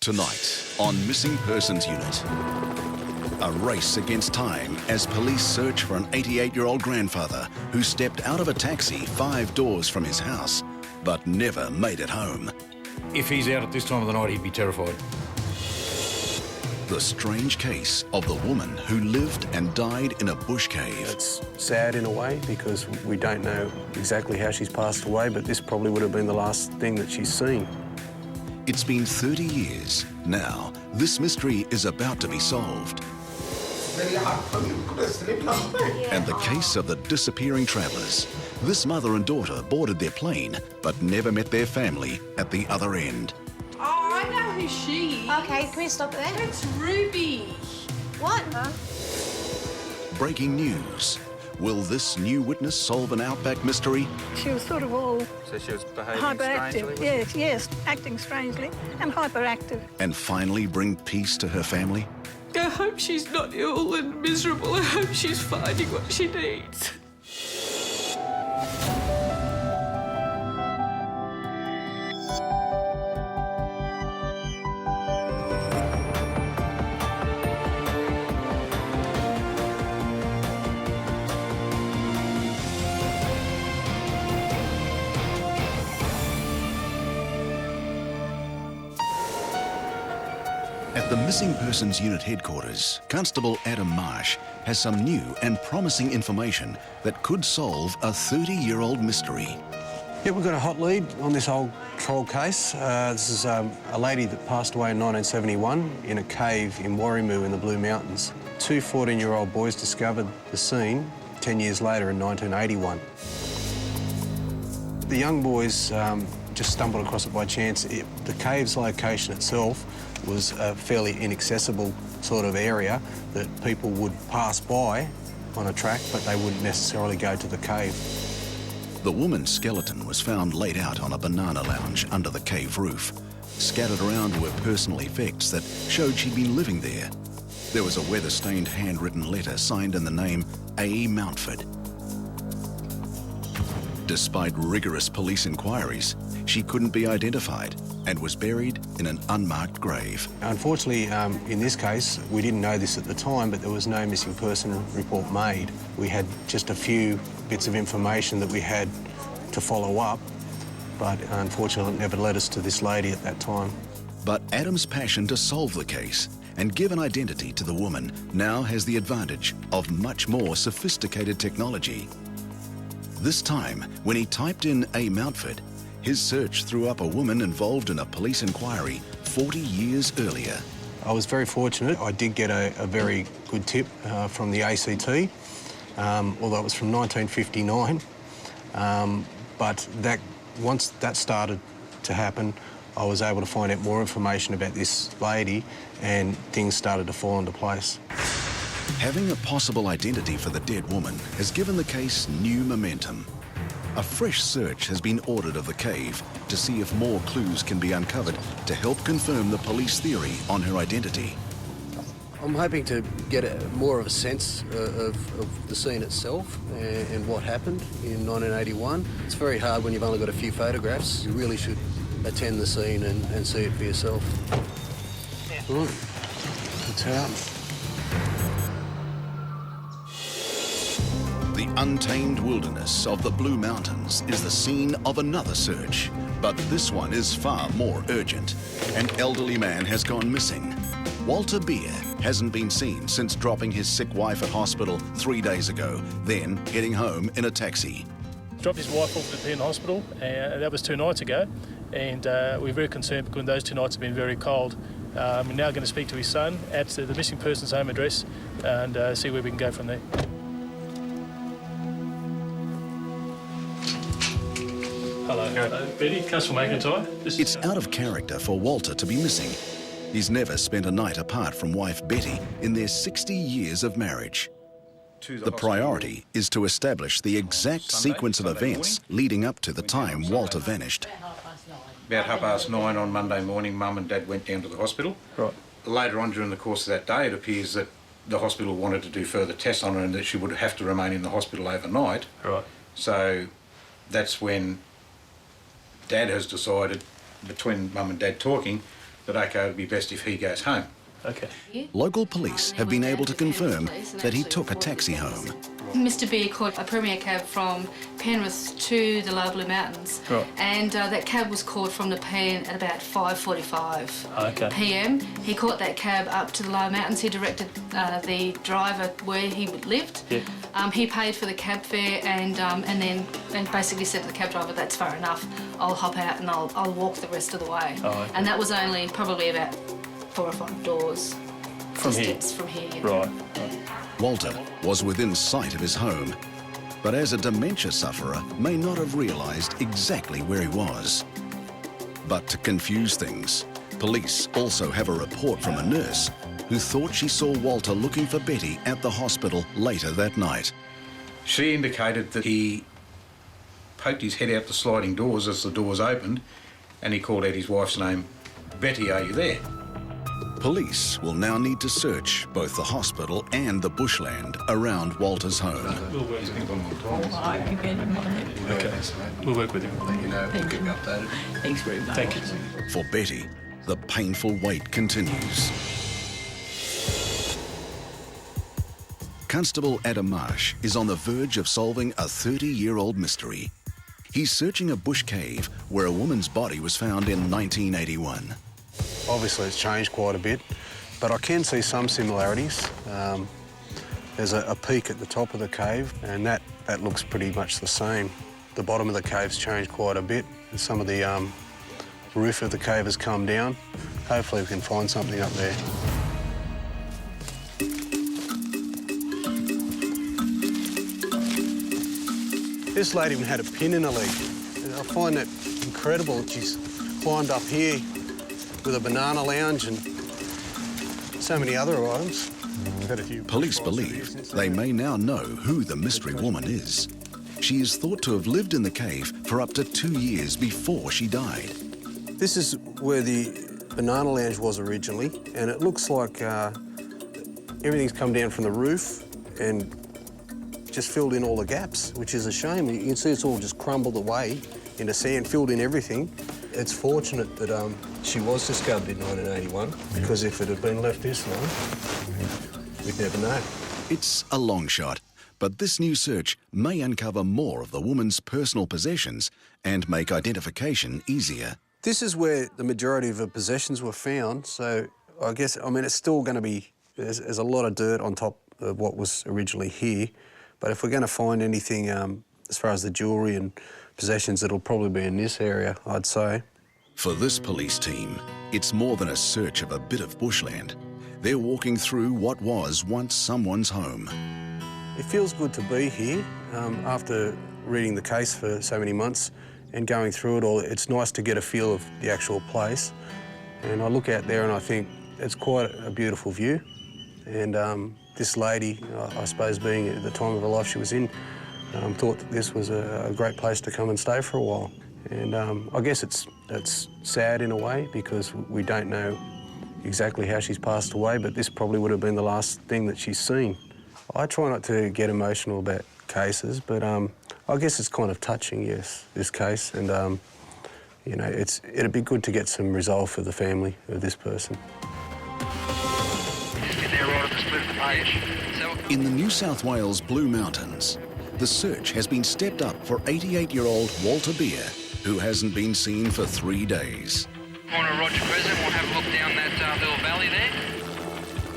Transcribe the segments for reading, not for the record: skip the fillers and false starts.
Tonight on Missing Persons Unit. A race against time as police search for an 88-year-old grandfather who stepped out of a taxi 5 doors from his house but never made it home. If he's out at this time of the night, he'd be terrified. The strange case of the woman who lived and died in a bush cave. It's sad in a way because we don't know exactly how she's passed away, but this probably would have been the last thing that she's seen. It's been 30 years. Now, this mystery is about to be solved. And the case of the disappearing travellers. This mother and daughter boarded their plane, but never met their family at the other end. Oh, I know who she is. OK, can we stop it there? It's Ruby. What? Huh? Breaking news. Will this new witness solve an Outback mystery? She was sort of all So she was behaving hyperactive. strangely? Yes, acting strangely and hyperactive. And finally bring peace to her family? I hope she's not ill and miserable. I hope she's finding what she needs. At the Missing Persons Unit headquarters, Constable Adam Marsh has some new and promising information that could solve a 30-year-old mystery. Yeah, we've got a hot lead on this old troll case. This is a lady that passed away in 1971 in a cave in Warrimoo in the Blue Mountains. 2 14-year-old boys discovered the scene 10 years later in 1981. The young boys just stumbled across it by chance. The cave's location itself was a fairly inaccessible sort of area that people would pass by on a track, but they wouldn't necessarily go to the cave. The woman's skeleton was found laid out on a banana lounge under the cave roof. Scattered around were personal effects that showed she'd been living there. There was a weather-stained handwritten letter signed in the name A. Mountford. Despite rigorous police inquiries, she couldn't be identified and was buried in an unmarked grave. Unfortunately, in this case, we didn't know this at the time, but there was no missing person report made. We had just a few bits of information that we had to follow up, but unfortunately it never led us to this lady at that time. But Adam's passion to solve the case and give an identity to the woman now has the advantage of much more sophisticated technology. This time, when he typed in A. Mountford, his search threw up a woman involved in a police inquiry 40 years earlier. I was very fortunate. I did get a very good tip from the ACT, although it was from 1959. But once that started to happen, I was able to find out more information about this lady and things started to fall into place. Having a possible identity for the dead woman has given the case new momentum. A fresh search has been ordered of the cave to see if more clues can be uncovered to help confirm the police theory on her identity. I'm hoping to get more of a sense of the scene itself and what happened in 1981. It's very hard when you've only got a few photographs. You really should attend the scene and see it for yourself. Right. It's out. The untamed wilderness of the Blue Mountains is the scene of another search, but this one is far more urgent. An elderly man has gone missing. Walter Beer hasn't been seen since dropping his sick wife at hospital 3 days ago, then heading home in a taxi. Dropped his wife off at the hospital, and that was 2 nights ago, and we're very concerned because those 2 nights have been very cold. We're now going to speak to his son at the missing person's home address and see where we can go from there. Hello, Betty, customer making time. It's out of character for Walter to be missing. He's never spent a night apart from wife Betty in their 60 years of marriage. The priority is to establish the exact sequence of events leading up to the time Walter vanished. About 9:30 on Monday morning, Mum and Dad went down to the hospital. Right. Later on during the course of that day, it appears that the hospital wanted to do further tests on her and that she would have to remain in the hospital overnight. Right. So that's when Dad has decided, between Mum and Dad talking, that, okay, it would be best if he goes home. Okay. Local police have been able to confirm that he took a taxi home. Mr B caught a Premier cab from Penrith to the Lower Blue Mountains, Right. and that cab was caught from the pen at about 5:45 Okay. p.m. He caught that cab up to the Lower Mountains. He directed the driver where he lived. Yeah. He paid for the cab fare and basically said to the cab driver, "That's far enough. I'll hop out and I'll walk the rest of the way." Oh, okay. And that was only probably about 4 or 5 doors From here? distance from here. Right. Walter was within sight of his home, but as a dementia sufferer may not have realised exactly where he was. But to confuse things, police also have a report from a nurse who thought she saw Walter looking for Betty at the hospital later that night. She indicated that he poked his head out the sliding doors as the doors opened, and he called out his wife's name. "Betty, are you there?" Police will now need to search both the hospital and the bushland around Walter's home. We'll work with him. Okay. We'll work with him. Thanks very much. Thank you. For Betty, the painful wait continues. Constable Adam Marsh is on the verge of solving a 30-year-old mystery. He's searching a bush cave where a woman's body was found in 1981. Obviously, it's changed quite a bit, but I can see some similarities. There's a peak at the top of the cave, and that looks pretty much the same. The bottom of the cave's changed quite a bit, and some of the roof of the cave has come down. Hopefully, we can find something up there. This lady even had a pin in her leg. And I find that incredible that she's climbed up here with a banana lounge and so many other items. Police believe they may now know who the mystery woman is. She is thought to have lived in the cave for up to 2 years before she died. This is where the banana lounge was originally, and it looks like everything's come down from the roof and just filled in all the gaps, which is a shame. You can see it's all just crumbled away into sand, filled in everything. It's fortunate that she was discovered in 1981, because if it had been left this long, we'd never know. It's a long shot, but this new search may uncover more of the woman's personal possessions and make identification easier. This is where the majority of her possessions were found, so I guess, I mean, it's still going to be, there's a lot of dirt on top of what was originally here, but if we're going to find anything as far as the jewellery and possessions, it'll probably be in this area, I'd say. For this police team, it's more than a search of a bit of bushland. They're walking through what was once someone's home. It feels good to be here. After reading the case for so many months and going through it all, it's nice to get a feel of the actual place. And I look out there and I think it's quite a beautiful view. And this lady, I suppose being at the time of her life she was in, thought that this was a great place to come and stay for a while. And I guess it's sad in a way, because we don't know exactly how she's passed away, but this probably would have been the last thing that she's seen. I try not to get emotional about cases, but I guess it's kind of touching, yes, this case. And, you know, it'd be good to get some resolve for the family of this person. In the New South Wales Blue Mountains, the search has been stepped up for 88-year-old Walter Beer, who hasn't been seen for 3 days. Corner of Roger Crescent, we'll have a look down that little valley there.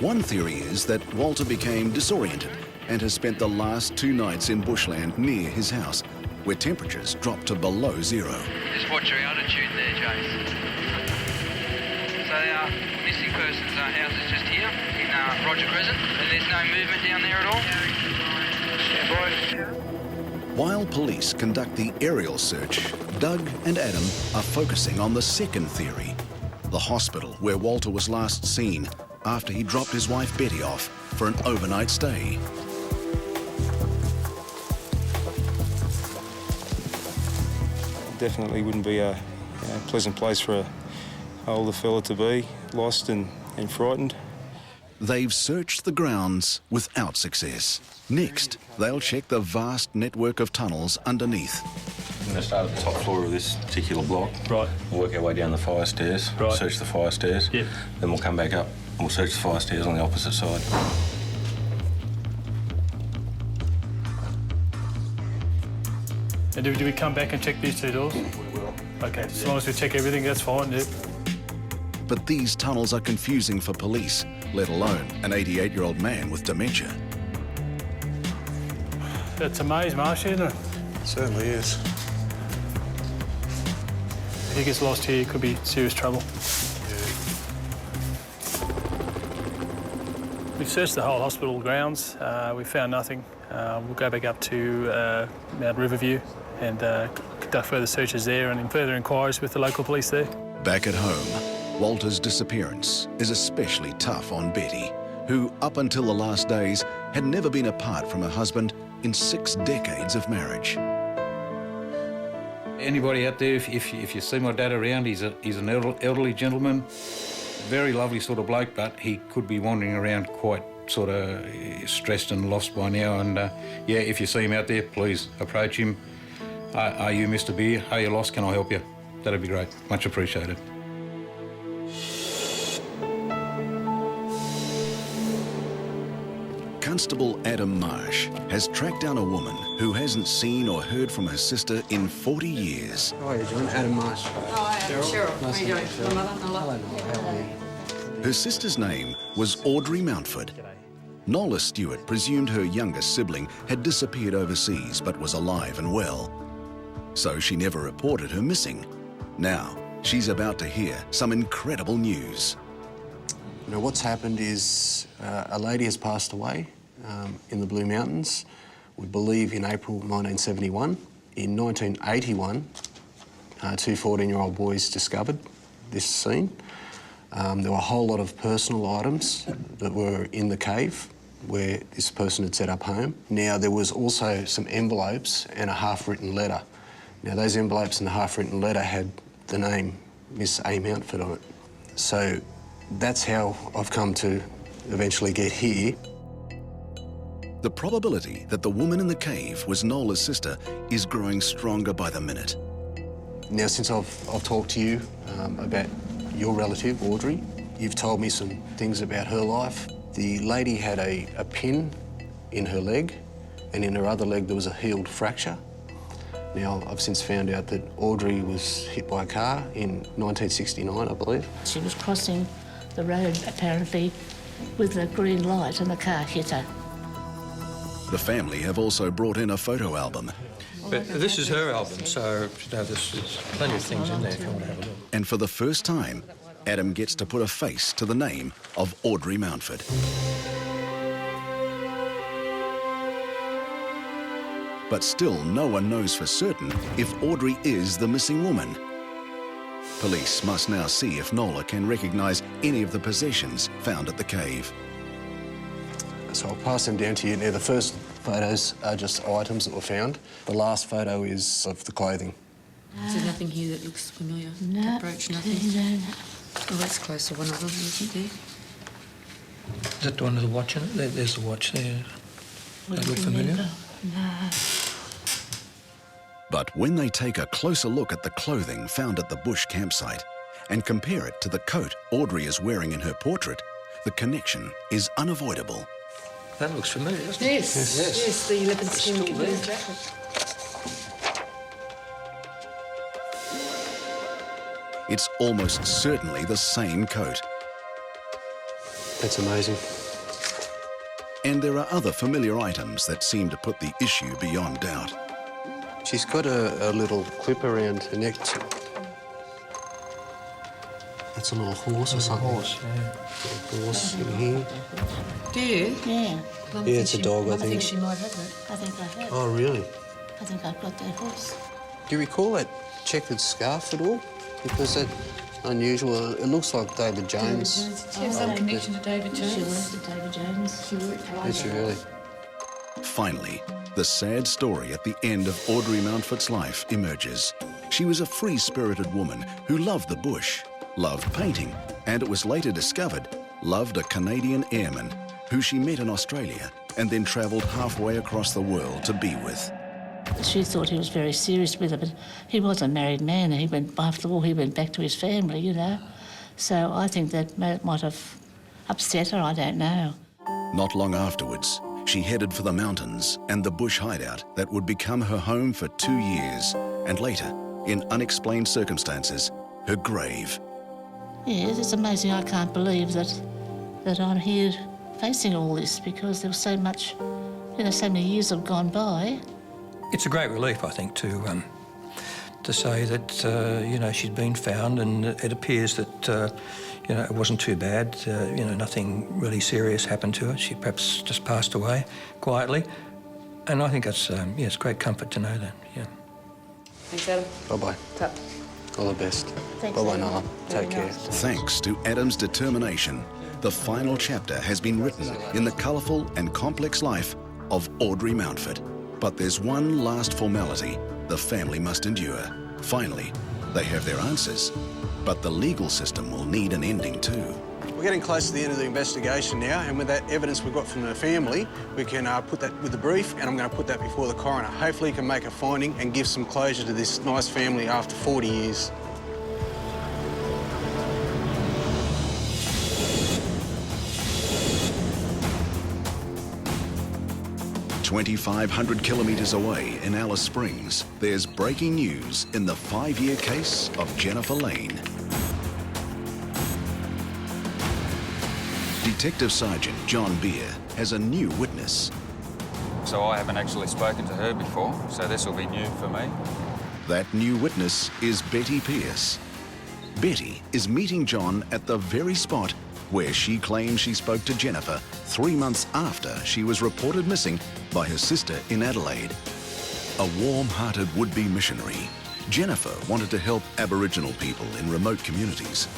One theory is that Walter became disoriented and has spent the last 2 nights in bushland near his house, where temperatures dropped to below zero. Just watch your altitude there, Jace. So our missing person's house is just here in Roger Crescent, and there's no movement down there at all. Yeah, boys. While police conduct the aerial search, Doug and Adam are focusing on the second theory, the hospital where Walter was last seen after he dropped his wife Betty off for an overnight stay. Definitely wouldn't be a pleasant place for an older fella to be, lost and frightened. They've searched the grounds without success. Next, they'll check the vast network of tunnels underneath. going to start at the top floor of this particular block. Right. We'll work our way down the fire stairs, Right. search the fire stairs. Yep. Then we'll come back up and we'll search the fire stairs on the opposite side. And do we come back and check these two doors? We will. Okay, as long as we check everything, that's fine. Yep. But these tunnels are confusing for police, let alone an 88-year-old man with dementia. That's a maze, Marsh, isn't it? Certainly is. If he gets lost here, it could be serious trouble. We've searched the whole hospital grounds. We found nothing. We'll go back up to Mount Riverview and conduct further searches there and further inquiries with the local police there. Back at home, Walter's disappearance is especially tough on Betty, who, up until the last days, had never been apart from her husband in 6 decades of marriage. Anybody out there, if you see my dad around, he's an elderly gentleman, very lovely sort of bloke, but he could be wandering around quite sort of stressed and lost by now. And yeah, if you see him out there, please approach him. Are you Mr. Beer? Are you lost? Can I help you? That'd be great. Much appreciated. Constable Adam Marsh has tracked down a woman who hasn't seen or heard from her sister in 40 years. How are you, John? Adam Marsh. Oh, Cheryl. Nice How are you to meet doing? you. My mother? Hello. How are you? Her sister's name was Audrey Mountford. Nola Stewart presumed her younger sibling had disappeared overseas but was alive and well. So she never reported her missing. Now, she's about to hear some incredible news. You know, what's happened is a lady has passed away in the Blue Mountains, we believe in April 1971. In 1981, 2 14-year-old boys discovered this scene. There were a whole lot of personal items that were in the cave where this person had set up home. Now, there was also some envelopes and a half-written letter. Now, those envelopes and the half-written letter had the name Miss A. Mountford on it. So that's how I've come to eventually get here. The probability that the woman in the cave was Nola's sister is growing stronger by the minute. Now, since I've talked to you about your relative, Audrey, you've told me some things about her life. The lady had a pin in her leg, and in her other leg there was a healed fracture. Now, I've since found out that Audrey was hit by a car in 1969, I believe. She was crossing the road, apparently, with a green light, and the car hit her. The family have also brought in a photo album. But this is her album, so you know, there's plenty of things in there if you want to have a look. And for the first time, Adam gets to put a face to the name of Audrey Mountford. But still, no one knows for certain if Audrey is the missing woman. Police must now see if Nola can recognise any of the possessions found at the cave. So I'll pass them down to you. Now, the first photos are just items that were found. The last photo is of the clothing. Is there nothing here that looks familiar? No. That brooch, nothing? No. Oh, that's close to one of them, isn't there? Is that the one with the watch in it? There's the watch there. That look familiar? No. But when they take a closer look at the clothing found at the bush campsite and compare it to the coat Audrey is wearing in her portrait, the connection is unavoidable. That looks familiar, doesn't it? Yes, yes, the leopard skin jacket. It's almost certainly the same coat. That's amazing. And there are other familiar items that seem to put the issue beyond doubt. She's got a little clip around her neck. That's a little horse or something. Horse, yeah. A horse in here. Do you? Yeah. Yeah, it's a dog, I I think think. she might have it. I think I have. Oh, really? I think I've got that horse. Do you recall that checkered scarf at all? Because that's unusual. It looks like David Jones. Does she have some connection to David Jones? She worked with David Jones. She worked for Is she really? Finally, the sad story at the end of Audrey Mountford's life emerges. She was a free-spirited woman who loved the bush, loved painting, and it was later discovered, loved a Canadian airman who she met in Australia and then travelled halfway across the world to be with. She thought he was very serious with her, but he was a married man. He went, after the war, he went back to his family, you know. So I think that might have upset her, I don't know. Not long afterwards, she headed for the mountains and the bush hideout that would become her home for 2 years, and later, in unexplained circumstances, her grave. Yes, it's amazing. I can't believe that I'm here facing all this, because there was so much, you know, so many years have gone by. It's a great relief, I think, to say that, you know, she's been found, and it appears that, you know, it wasn't too bad. You know, nothing really serious happened to her. She perhaps just passed away quietly. And I think that's, yeah, it's great comfort to know that, yeah. Thanks, Adam. Bye-bye. Tap. All the best. Thanks, Bye-bye, Adam. Nala. Take care. Thanks to Adam's determination, the final chapter has been written in the colourful and complex life of Audrey Mountford. But there's one last formality the family must endure. Finally, they have their answers, but the legal system will need an ending too. We're getting close to the end of the investigation now, and with that evidence we've got from the family, we can put that with the brief, and I'm going to put that before the coroner. Hopefully he can make a finding and give some closure to this nice family after 40 years. 2,500 kilometres away in Alice Springs, there's breaking news in the 5-year case of Jennifer Lane. Detective Sergeant John Beer has a new witness. So I haven't actually spoken to her before, so this will be new for me. That new witness is Betty Pearce. Betty is meeting John at the very spot where she claims she spoke to Jennifer 3 months after she was reported missing by her sister in Adelaide. A warm-hearted would-be missionary, Jennifer wanted to help Aboriginal people in remote communities,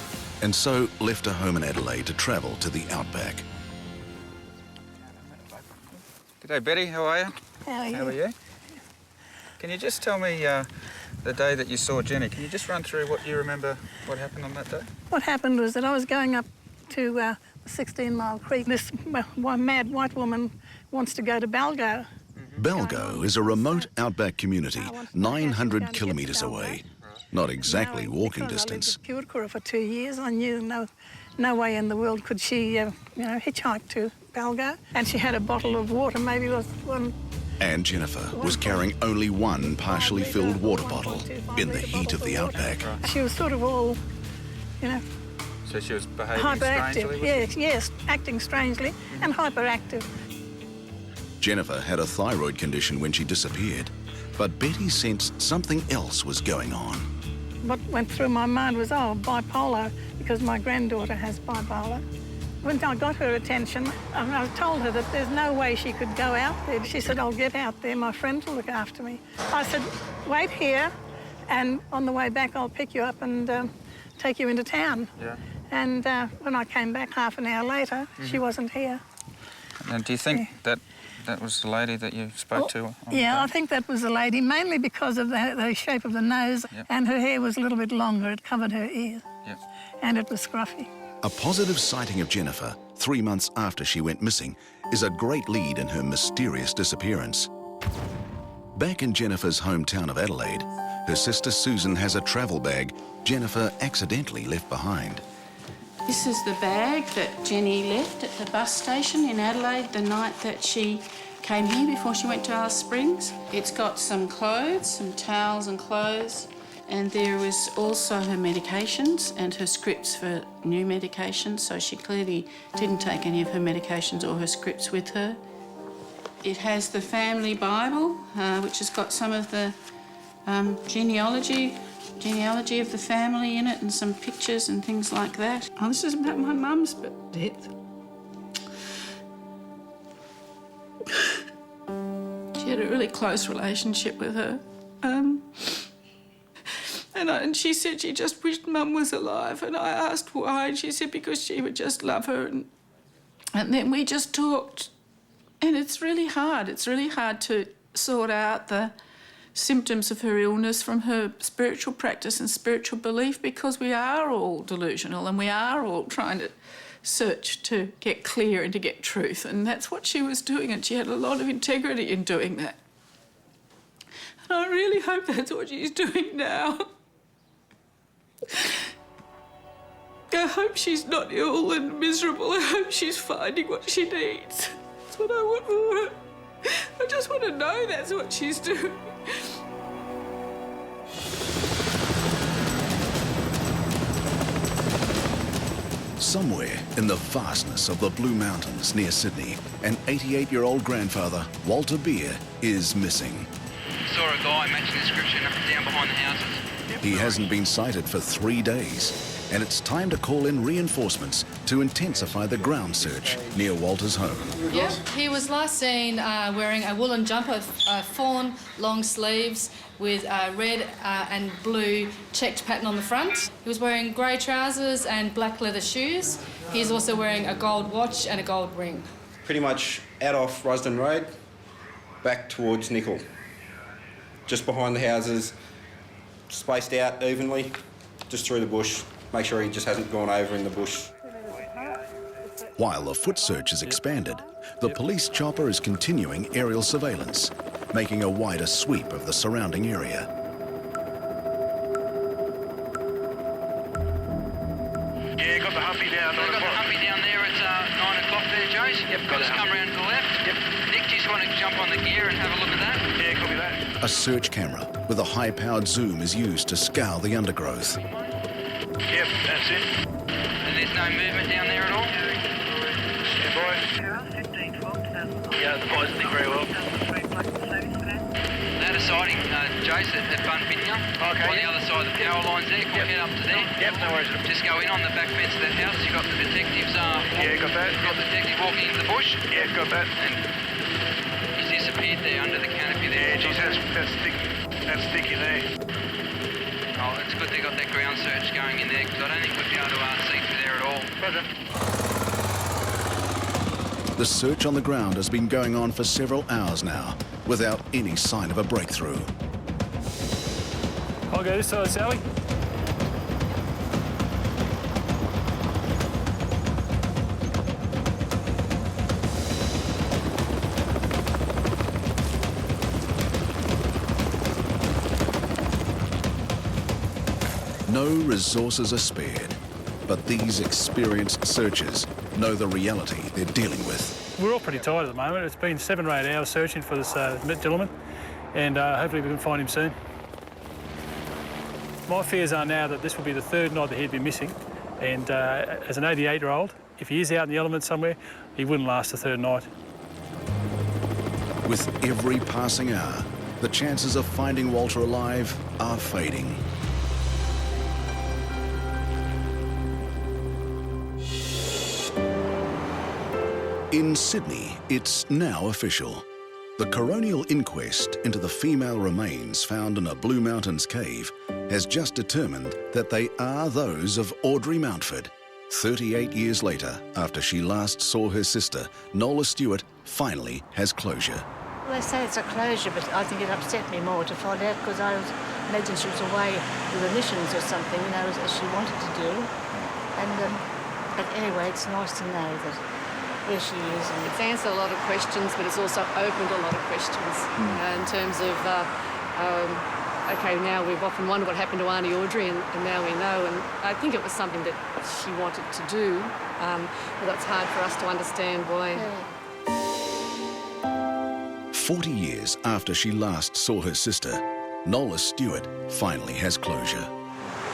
and so left her home in Adelaide to travel to the Outback. G'day, Betty. How are you? How are you? How are you? Can you just tell me the day that you saw Jenny? Can you just run through what you remember, what happened on that day? What happened was that I was going up to 16 Mile Creek. This mad white woman wants to go to Balgo. Balgo is a remote outback community 900 kilometres away. Not exactly walking distance. I lived at Kiwikura for 2 years. I knew no way in the world could she, hitchhike to Balgo. And she had a bottle of water, maybe it was one. And Jennifer was carrying only one partially filled water bottle in the heat of the outback. She was sort of all, So she was behaving hyperactive. strangely? Yes, acting strangely and hyperactive. Jennifer had a thyroid condition when she disappeared, but Betty sensed something else was going on. What went through my mind was, bipolar, because my granddaughter has bipolar. When I got her attention, I told her that there's no way she could go out there. She said, I'll get out there, my friend will look after me. I said, wait here, and on the way back I'll pick you up and take you into town. Yeah. And when I came back half an hour later, she wasn't here. And do you think that was the lady that you spoke to? Yeah, I think that was the lady, mainly because of the shape of the nose, and her hair was a little bit longer. It covered her ears, and it was scruffy. A positive sighting of Jennifer 3 months after she went missing is a great lead in her mysterious disappearance. Back in Jennifer's hometown of Adelaide, her sister Susan has a travel bag Jennifer accidentally left behind. This is the bag that Jenny left at the bus station in Adelaide the night that she came here before she went to Alice Springs. It's got some clothes, some towels and clothes, and there was also her medications and her scripts for new medications, so she clearly didn't take any of her medications or her scripts with her. It has the family Bible, which has got some of the genealogy of the family in it and some pictures and things like that. Oh, this is about my mum's death. She had a really close relationship with her. And she said she just wished Mum was alive, and I asked why, and she said because she would just love her. And then we just talked, and it's really hard. It's really hard to sort out the symptoms of her illness from her spiritual practice and spiritual belief, because we are all delusional and we are all trying to search to get clear and to get truth, and that's what she was doing, and she had a lot of integrity in doing that. And I really hope that's what she's doing now. I hope she's not ill and miserable. I hope she's finding what she needs. That's what I want for her. I just want to know that's what she's doing. Somewhere in the vastness of the Blue Mountains near Sydney, an 88-year-old grandfather, Walter Beer, is missing. Saw a guy matching the description down behind the houses. He hasn't been sighted for 3 days, and it's time to call in reinforcements to intensify the ground search near Walter's home. Yep, he was last seen wearing a woolen jumper, fawn, long sleeves, with a red and blue checked pattern on the front. He was wearing grey trousers and black leather shoes. He's also wearing a gold watch and a gold ring. Pretty much out off Rusden Road, back towards Nickel. Just behind the houses, spaced out evenly, just through the bush. Make sure he just hasn't gone over in the bush. While the foot search is expanded, the police chopper is continuing aerial surveillance, making a wider sweep of the surrounding area. Yeah, got the Humpy down. Got the Humpy down there at 9 o'clock there, Jace. Yep, got just come round to the left. Yep. Nick, do you just want to jump on the gear and have a look at that? Yeah, copy that. A search camera with a high-powered zoom is used to scour the undergrowth. Yep, that's it. And there's no movement down there at all? Stand by. Yeah, the boys think very well. They had a sighting, Jace, at Bunfinya. Okay. On the other side of the power lines there. Can we head up to there? Yep, no worries. Just go in on the back fence of that house. You've got the detectives. Yeah, got that. Got the detective walking into the bush. Yeah, got that. And he's disappeared there under the canopy there. Yeah, geez, that's thick in there. Oh, it's good they got that ground search going in there, because I don't think we'd be able to see through there at all. Roger. The search on the ground has been going on for several hours now, without any sign of a breakthrough. I'll go this side, Sally. No resources are spared, but these experienced searchers know the reality they're dealing with. We're all pretty tired at the moment. It's been 7 or 8 hours searching for this gentleman, and hopefully we can find him soon. My fears are now that this will be the 3rd night that he'd been missing, and as an 88-year-old, if he is out in the elements somewhere, he wouldn't last the 3rd night. With every passing hour, the chances of finding Walter alive are fading. In Sydney, it's now official. The coronial inquest into the female remains found in a Blue Mountains cave has just determined that they are those of Audrey Mountford. 38 years later, after she last saw her sister, Nola Stewart finally has closure. Well, they say it's a closure, but I think it upset me more to find out, because I imagined she was away with remissions or something, you know, as she wanted to do. And but anyway, it's nice to know that where she is. And it's answered a lot of questions, but it's also opened a lot of questions in terms of, OK, now we've often wondered what happened to Auntie Audrey, and now we know. And I think it was something that she wanted to do, but it's hard for us to understand why. 40 years after she last saw her sister, Nola Stewart finally has closure.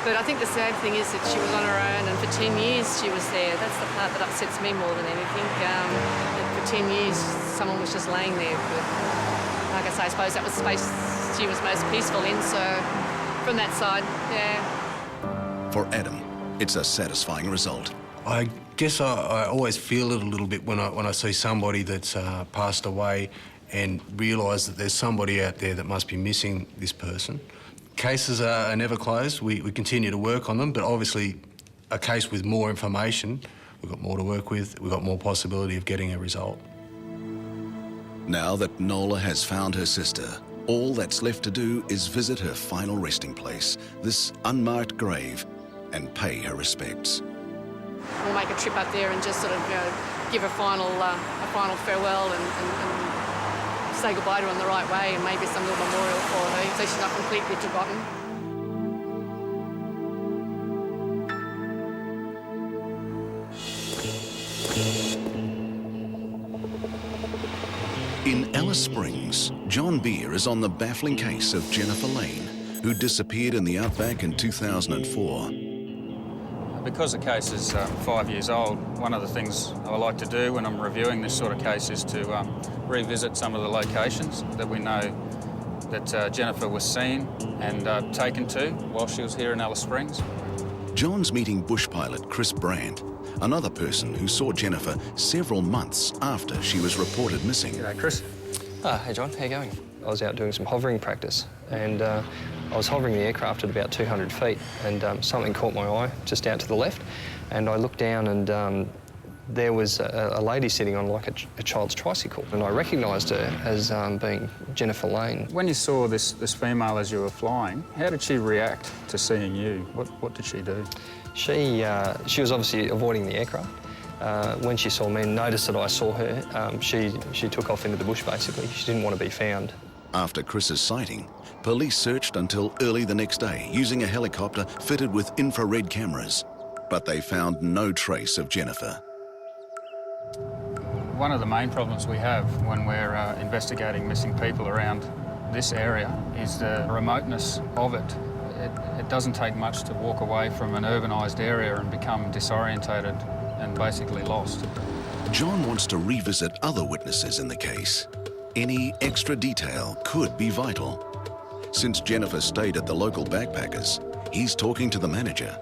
But I think the sad thing is that she was on her own, and for 10 years she was there. That's the part that upsets me more than anything. That for 10 years someone was just laying there. But like I say, I suppose that was the space she was most peaceful in, so from that side, yeah. For Adam, it's a satisfying result. I guess I always feel it a little bit when I see somebody that's passed away and realise that there's somebody out there that must be missing this person. Cases are never closed. We continue to work on them, but obviously a case with more information, we've got more to work with, we've got more possibility of getting a result. Now that Nola has found her sister, all that's left to do is visit her final resting place, this unmarked grave, and pay her respects. We'll make a trip up there and just sort of give a final farewell and say goodbye to her in the right way and maybe some little memorial for her so she's not completely forgotten. In Alice Springs, John Beer is on the baffling case of Jennifer Lane, who disappeared in the Outback in 2004. Because the case is 5 years old, one of the things I like to do when I'm reviewing this sort of case is to revisit some of the locations that we know that Jennifer was seen and taken to while she was here in Alice Springs. John's meeting bush pilot Chris Brandt, another person who saw Jennifer several months after she was reported missing. G'day, Chris. Hey, John. How you going? I was out doing some hovering practice and I was hovering the aircraft at about 200 feet and something caught my eye just out to the left and I looked down and there was a lady sitting on like a child's tricycle and I recognised her as being Jennifer Lane. When you saw this female as you were flying, how did she react to seeing you? What did she do? She was obviously avoiding the aircraft. When she saw me and noticed that I saw her, she took off into the bush, basically. She didn't want to be found. After Chris's sighting, police searched until early the next day using a helicopter fitted with infrared cameras, but they found no trace of Jennifer. One of the main problems we have when we're investigating missing people around this area is the remoteness of it. It doesn't take much to walk away from an urbanised area and become disorientated and basically lost. John wants to revisit other witnesses in the case. Any extra detail could be vital. Since Jennifer stayed at the local backpackers, he's talking to the manager.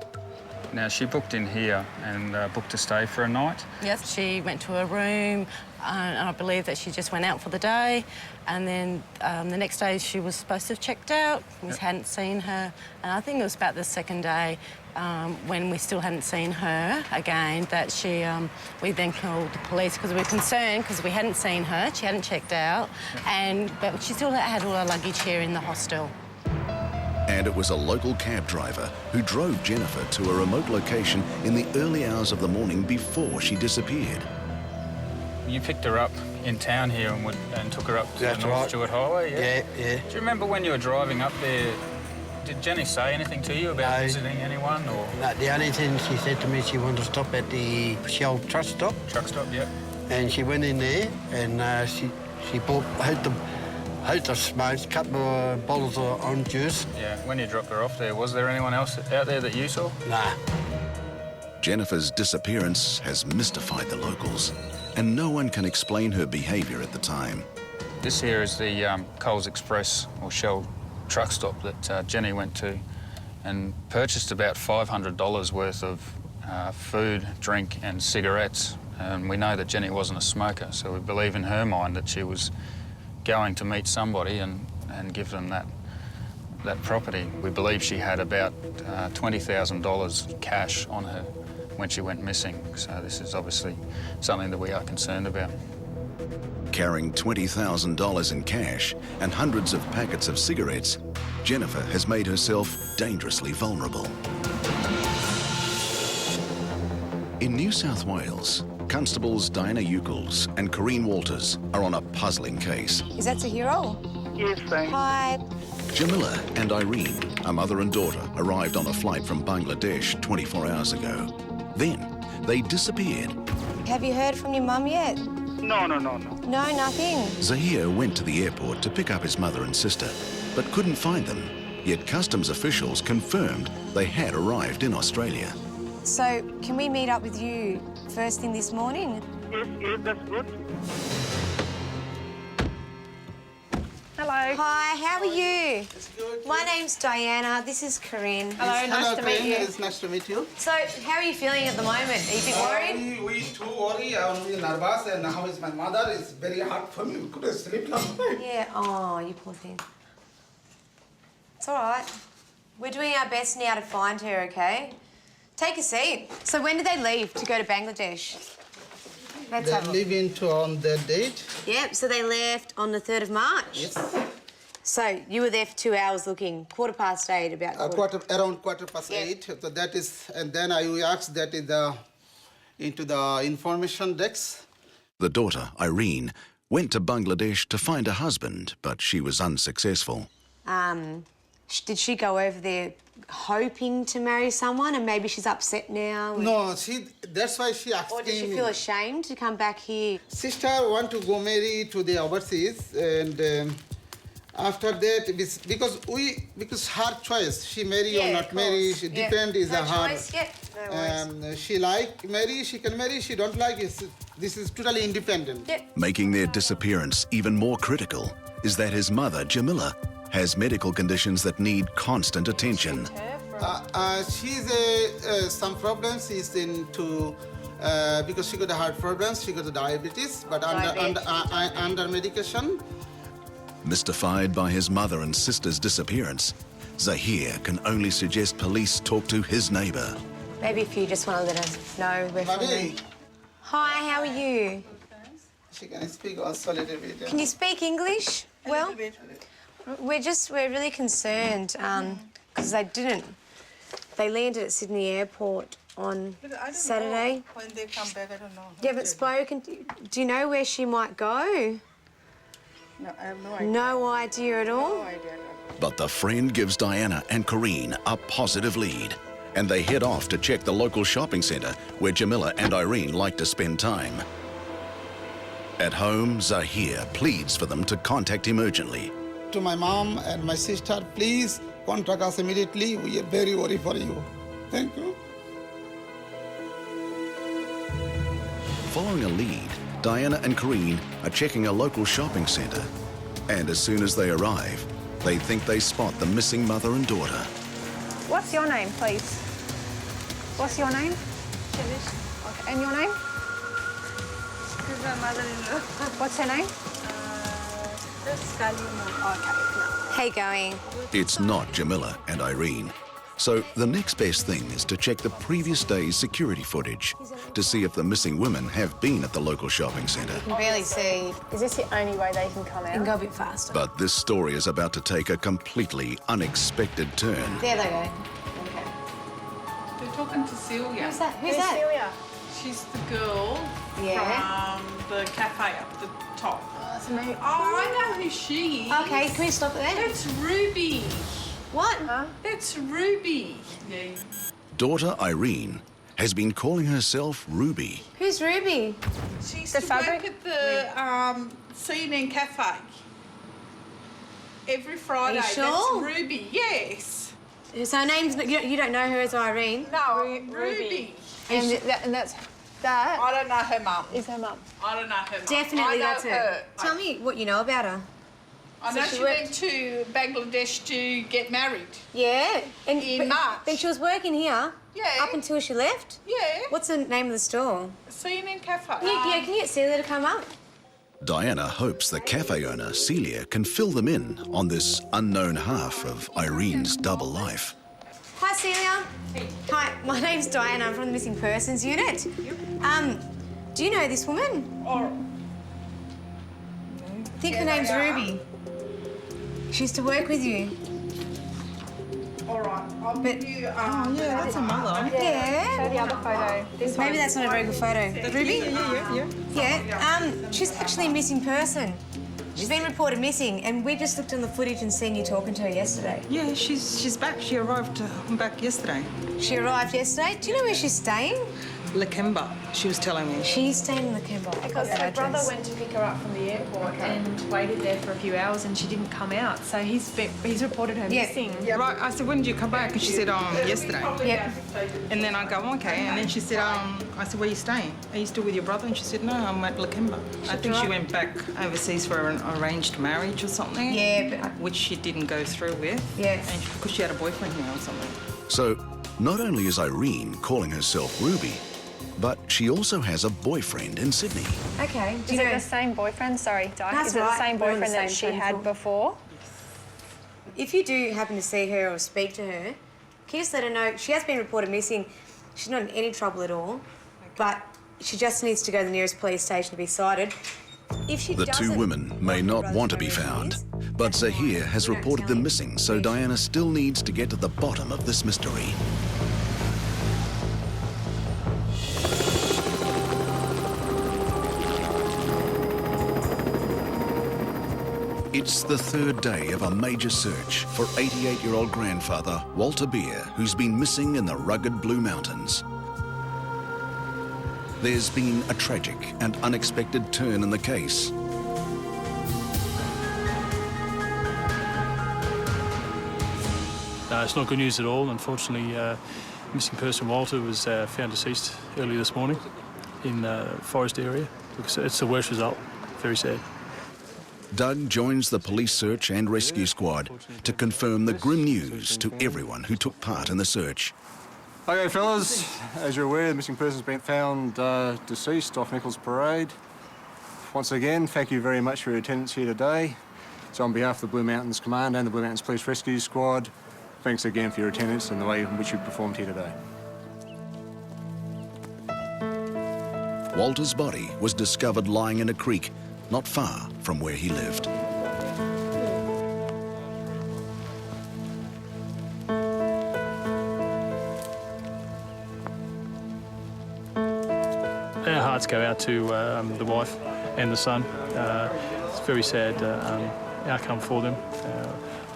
Now, she booked in here and booked to stay for a night. Yes, she went to her room and I believe that she just went out for the day and then the next day she was supposed to have checked out. We hadn't seen her and I think it was about the second day when we still hadn't seen her again that we then called the police because we were concerned because we hadn't seen her, she hadn't checked out, but she still had all her luggage here in the hostel. And it was a local cab driver who drove Jennifer to a remote location in the early hours of the morning before she disappeared. You picked her up in town here and took her up to the North Stewart Highway, yeah? Yeah. Do you remember when you were driving up there, did Jenny say anything to you about visiting anyone? Or? No, the only thing she said to me, she wanted to stop at the Shell truck stop. Truck stop, yep. And she went in there and she bought heaps of smokes, a couple of bottles of orange juice. Yeah, when you dropped her off there, was there anyone else out there that you saw? Nah. Jennifer's disappearance has mystified the locals, and no one can explain her behaviour at the time. This here is the Coles Express or Shell truck stop that Jenny went to and purchased about $500 worth of food, drink and cigarettes. And we know that Jenny wasn't a smoker, so we believe in her mind that she was going to meet somebody and give them that property. We believe she had about $20,000 cash on her when she went missing, so this is obviously something that we are concerned about. Carrying $20,000 in cash and hundreds of packets of cigarettes, Jennifer has made herself dangerously vulnerable. In New South Wales, Constables Diana Eucles and Corrine Walters are on a puzzling case. Is that Zahiro? Yes, thanks. Hi. Jamila and Irene, a mother and daughter, arrived on a flight from Bangladesh 24 hours ago. Then, they disappeared. Have you heard from your mum yet? No. No, nothing. Zahir went to the airport to pick up his mother and sister, but couldn't find them. Yet customs officials confirmed they had arrived in Australia. So, can we meet up with you first thing this morning? Yes, that's good. Hello. Hi, how are you? My name's Diana. This is Corinne. Hello, nice to meet you. It's nice to meet you. So, how are you feeling at the moment? Are you a bit worried? We too worry. I'm really nervous, and now is my mother. It's very hard for me. We couldn't sleep last night. Yeah. Oh, you poor thing. It's all right. We're doing our best now to find her. Okay. Take a seat. So, when did they leave to go to Bangladesh? Let's have a They look. live into on that date. Yep, so they left on the 3rd of March. Yes. So you were there for 2 hours looking, 8:15 about. Around 8:15. So that is, and then I asked that into the information decks. The daughter, Irene, went to Bangladesh to find a husband, but she was unsuccessful. Did she go over there hoping to marry someone and maybe she's upset now? No, that's why she asked me. Or did she feel ashamed to come back here? Sister want to go marry to the overseas, and after that, because her choice, she marry or not marry, she depend is her her. choice. No worries. She like marry, she can marry. She don't like it. This is totally independent. Making their disappearance even more critical is that his mother, Jamila, has medical conditions that need constant attention. She's some problems. She's into because she got a heart problems. She got a diabetes, but under medication. Mystified by his mother and sister's disappearance, Zahir can only suggest police talk to his neighbour. Maybe if you just want to let us know we're from there. Hi, how are you? She can speak also a little bit. Can you speak English? Well, we're really concerned because they landed at Sydney Airport on Saturday. When they come back, I don't know. You haven't spoken. Do you know where she might go? No, I have no idea. No idea at all? No idea. But the friend gives Diana and Corrine a positive lead, and they head off to check the local shopping centre where Jamila and Irene like to spend time. At home, Zahir pleads for them to contact him urgently. To my mom and my sister, please contact us immediately. We are very worried for you. Thank you. Following a lead, Diana and Corrine are checking a local shopping centre. And as soon as they arrive, they think they spot the missing mother and daughter. What's your name, please? What's your name? Okay. And your name? This is my mother-in-law. What's her name? Okay. How you going? It's not Jamila and Irene. So the next best thing is to check the previous day's security footage to see if the missing women have been at the local shopping centre. You can barely see. Is this the only way they can come out? You can go a bit faster. But this story is about to take a completely unexpected turn. There they go. They're talking to Celia. Who's that? Who's that? Celia? She's the girl from the cafe up the top. Oh, I know who she is. Okay, can we stop it there? That's Ruby. What? That's Ruby. Daughter Irene has been calling herself Ruby. Who's Ruby? She used to work at the CNN cafe. Every Friday. Are you sure? That's Ruby, yes. So her name's... You don't know her as Irene? No, Ruby. And that's that? I don't know her mum. Is her mum? I don't know her mum. Definitely I know that's her. Tell me what you know about her. I know she went to Bangladesh to get married. Yeah. In March. Then she was working here? Yeah. Up until she left? Yeah. What's the name of the store? CNN Cafe. Can you get Celia to come up? Diana hopes the cafe owner, Celia, can fill them in on this unknown half of Irene's double life. Hi, Celia. Hi, my name's Diana. I'm from the Missing Persons Unit. Do you know this woman? I think her name's Ruby. She used to work with you. All right, I'll give you... yeah, that's a mother. Yeah. Show the other photo. This Maybe one. that's not a very good photo. Ruby? Yeah. She's actually a missing person. She's been reported missing, and we just looked on the footage and seen you talking to her yesterday. Yeah, she's back. She arrived back yesterday. She arrived yesterday. Do you know where she's staying? Lakemba, she was telling me. She's staying in Lakemba. Because her brother went to pick her up from the airport and waited there for a few hours and she didn't come out. So he's reported her missing. Yeah, right. I said, when did you come back? And she said, yesterday. Yep. And then I go, okay. And then she said, I said, where are you staying? Are you still with your brother? And she said, no, I'm at Lakemba. I think she went back overseas for an arranged marriage or something. Yeah, but... Which she didn't go through with. Yeah. And because she had a boyfriend here or something. So, not only is Irene calling herself Ruby, but she also has a boyfriend in Sydney. Okay. Is it the same boyfriend? Sorry, Di. That's Is it the right. same We're on the boyfriend that same she phone had call. before? If you do happen to see her or speak to her, can you just let her know she has been reported missing. She's not in any trouble at all, but she just needs to go to the nearest police station to be cited. If she The two doesn't women may not want to be found, but Zahir has reported them missing, so Diana still needs to get to the bottom of this mystery. It's the third day of a major search for 88-year-old grandfather Walter Beer, who's been missing in the rugged Blue Mountains. There's been a tragic and unexpected turn in the case. It's not good news at all. Unfortunately, missing person Walter was found deceased early this morning in the forest area. It's the worst result. Very sad. Doug joins the police search and rescue squad to confirm the grim news to everyone who took part in the search. Okay, fellas, as you're aware, the missing person's been found deceased off Nichols Parade. Once again, thank you very much for your attendance here today. So on behalf of the Blue Mountains Command and the Blue Mountains Police Rescue Squad, thanks again for your attendance and the way in which you performed here today. Walter's body was discovered lying in a creek not far from where he lived. Our hearts go out to the wife and the son. It's a very sad outcome for them.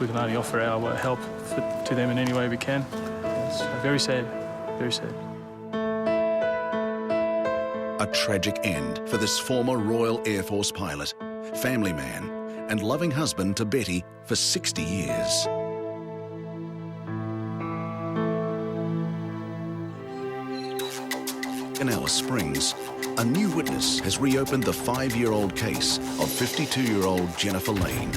We can only offer our help to them in any way we can. It's very sad, very sad. A tragic end for this former Royal Air Force pilot, family man, and loving husband to Betty for 60 years. In Alice Springs, a new witness has reopened the 5-year-old case of 52-year-old Jennifer Lane.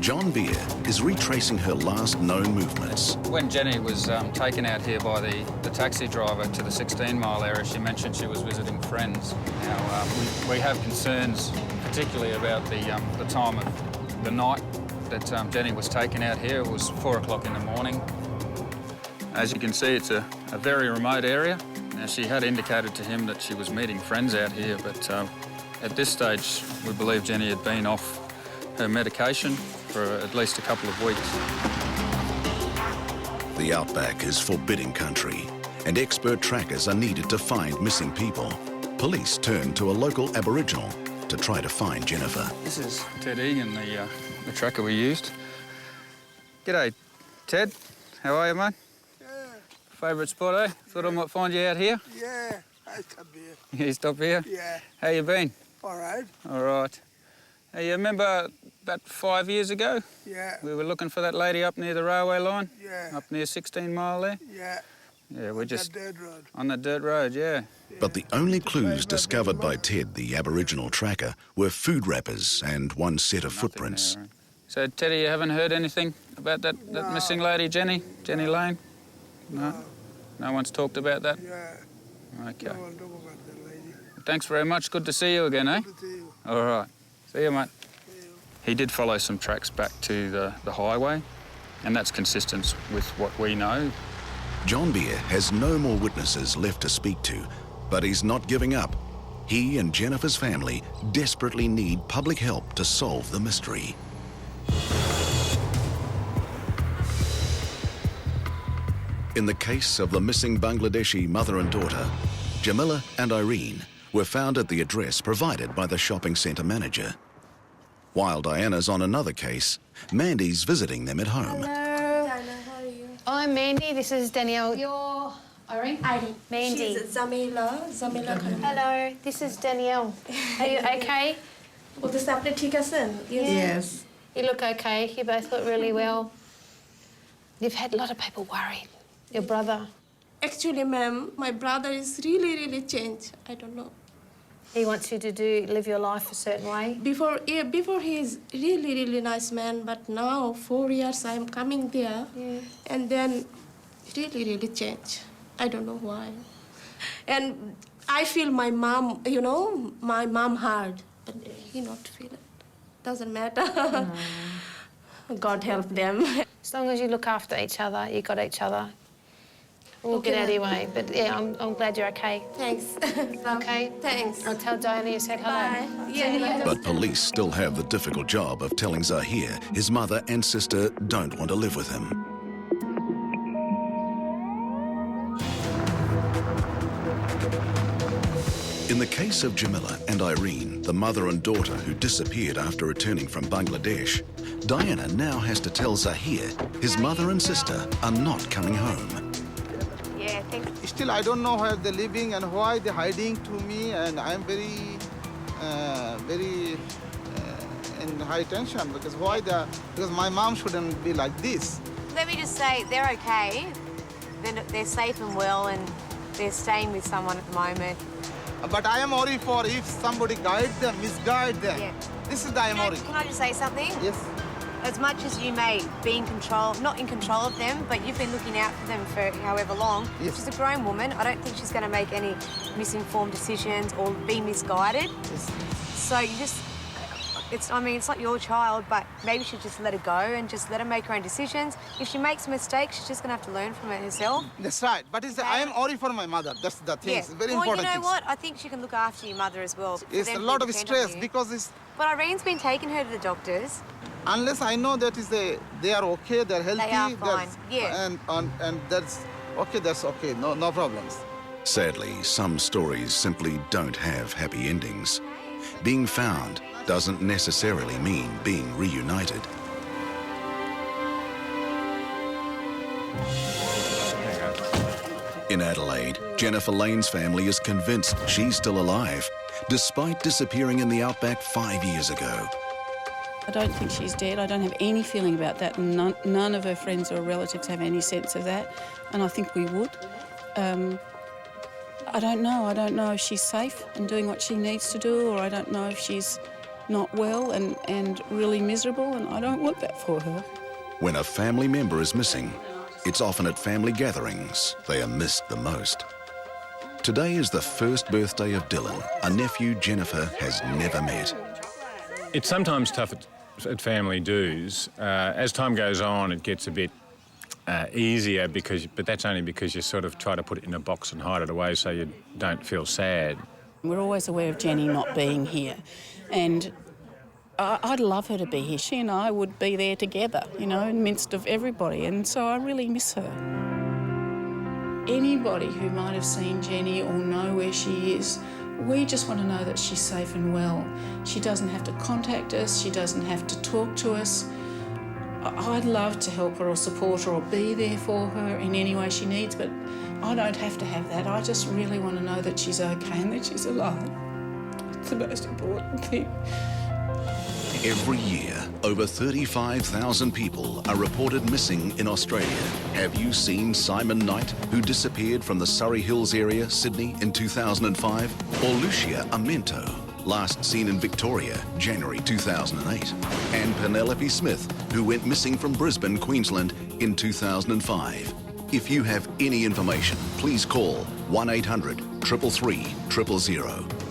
John Beer is retracing her last known movements. When Jenny was taken out here by the taxi driver to the 16-mile area, she mentioned she was visiting friends. Now, we have concerns, particularly about the time of the night that Jenny was taken out here. It was 4 o'clock in the morning. As you can see, it's a very remote area. Now, she had indicated to him that she was meeting friends out here, but at this stage, we believe Jenny had been off her medication for at least a couple of weeks. The Outback is forbidding country, and expert trackers are needed to find missing people. Police turn to a local Aboriginal to try to find Jennifer. This is Ted Egan, the tracker we used. G'day, Ted. How are you, mate? Yeah. Favourite spot, eh? Thought I might find you out here? Yeah, I come here. You stop here? Yeah. How you been? All right. All right. Hey, you remember about 5 years ago? Yeah. We were looking for that lady up near the railway line? Yeah. Up near 16 Mile there? Yeah. Yeah, we're just... That dirt road. On the dirt road, yeah. But the only clues discovered by Ted, the Aboriginal tracker, were food wrappers and one set of footprints. There, right. So, Teddy, you haven't heard anything about that missing lady, Jenny Lane? No? No one's talked about that? Yeah. Okay. No one talk about that lady. Thanks very much. Good to see you again, eh? Good to see you. All right. See you, mate. He did follow some tracks back to the highway, and that's consistent with what we know. John Beer has no more witnesses left to speak to, but he's not giving up. He and Jennifer's family desperately need public help to solve the mystery. In the case of the missing Bangladeshi mother and daughter, Jamila and Irene were found at the address provided by the shopping centre manager. While Diana's on another case, Mandy's visiting them at home. Hello. Diana, how are you? I'm Mandy. This is Danielle. You're Irene? Irene. Mandy. She's Zamila. Hello. This is Danielle. Are you okay? Yes. You look okay. You both look really well. You've had a lot of people worried. Your brother. Actually, ma'am, my brother is really changed. I don't know. He wants you to live your life a certain way? Before he's really nice man, but now 4 years I'm coming there, and then really changed. I don't know why. And I feel my mom, my mom hard, but he not feel it. Doesn't matter. God help them. As long as you look after each other, you got each other. We'll get out of your way. But yeah, I'm glad you're okay. Thanks. Okay? Thanks. I'll tell Diana you said hello. Yeah. But police still have the difficult job of telling Zahir his mother and sister don't want to live with him. In the case of Jamila and Irene, the mother and daughter who disappeared after returning from Bangladesh, Diana now has to tell Zahir his mother and sister are not coming home. Yeah, Still, I don't know where they're living and why they're hiding to me, and I'm very in high tension because because my mom shouldn't be like this. Let me just say, they're okay. They're safe and well, and they're staying with someone at the moment. But I am worried for if somebody guides them, misguide them. Yeah. This is the I'm worried. Can I just say something? Yes. As much as you may be in control, not in control of them, but you've been looking out for them for however long. Yes. She's a grown woman. I don't think she's going to make any misinformed decisions or be misguided. Yes. So you just, it's not your child, but maybe you should just let her go and just let her make her own decisions. If she makes a mistake, she's just going to have to learn from it herself. That's right. But I am worried for my mother. That's the thing. Yeah. It's very well, important. you know things. what? I think she can look after your mother as well. It's a lot of stress because it's... But Irene's been taking her to the doctors. Unless I know that they are okay, they're healthy. They are fine, yeah. And that's okay, no problems. Sadly, some stories simply don't have happy endings. Being found doesn't necessarily mean being reunited. In Adelaide, Jennifer Lane's family is convinced she's still alive, despite disappearing in the Outback 5 years ago. I don't think she's dead. I don't have any feeling about that. None of her friends or relatives have any sense of that, and I think we would. I don't know. I don't know if she's safe and doing what she needs to do, or I don't know if she's not well and really miserable, and I don't want that for her. When a family member is missing, it's often at family gatherings they are missed the most. Today is the first birthday of Dylan, a nephew Jennifer has never met. It's sometimes tough at family dues. As time goes on, it gets a bit easier, but that's only because you sort of try to put it in a box and hide it away so you don't feel sad. We're always aware of Jenny not being here, and I'd love her to be here. She and I would be there together, you know, in the midst of everybody, and so I really miss her. Anybody who might have seen Jenny or know where she is, we just want to know that she's safe and well. She doesn't have to contact us, she doesn't have to talk to us. I'd love to help her or support her or be there for her in any way she needs, but I don't have to have that. I just really want to know that she's okay and that she's alive. It's the most important thing. Every year, over 35,000 people are reported missing in Australia. Have you seen Simon Knight, who disappeared from the Surrey Hills area, Sydney, in 2005? Or Lucia Amento, last seen in Victoria, January 2008? And Penelope Smith, who went missing from Brisbane, Queensland, in 2005. If you have any information, please call 1-800-333-000.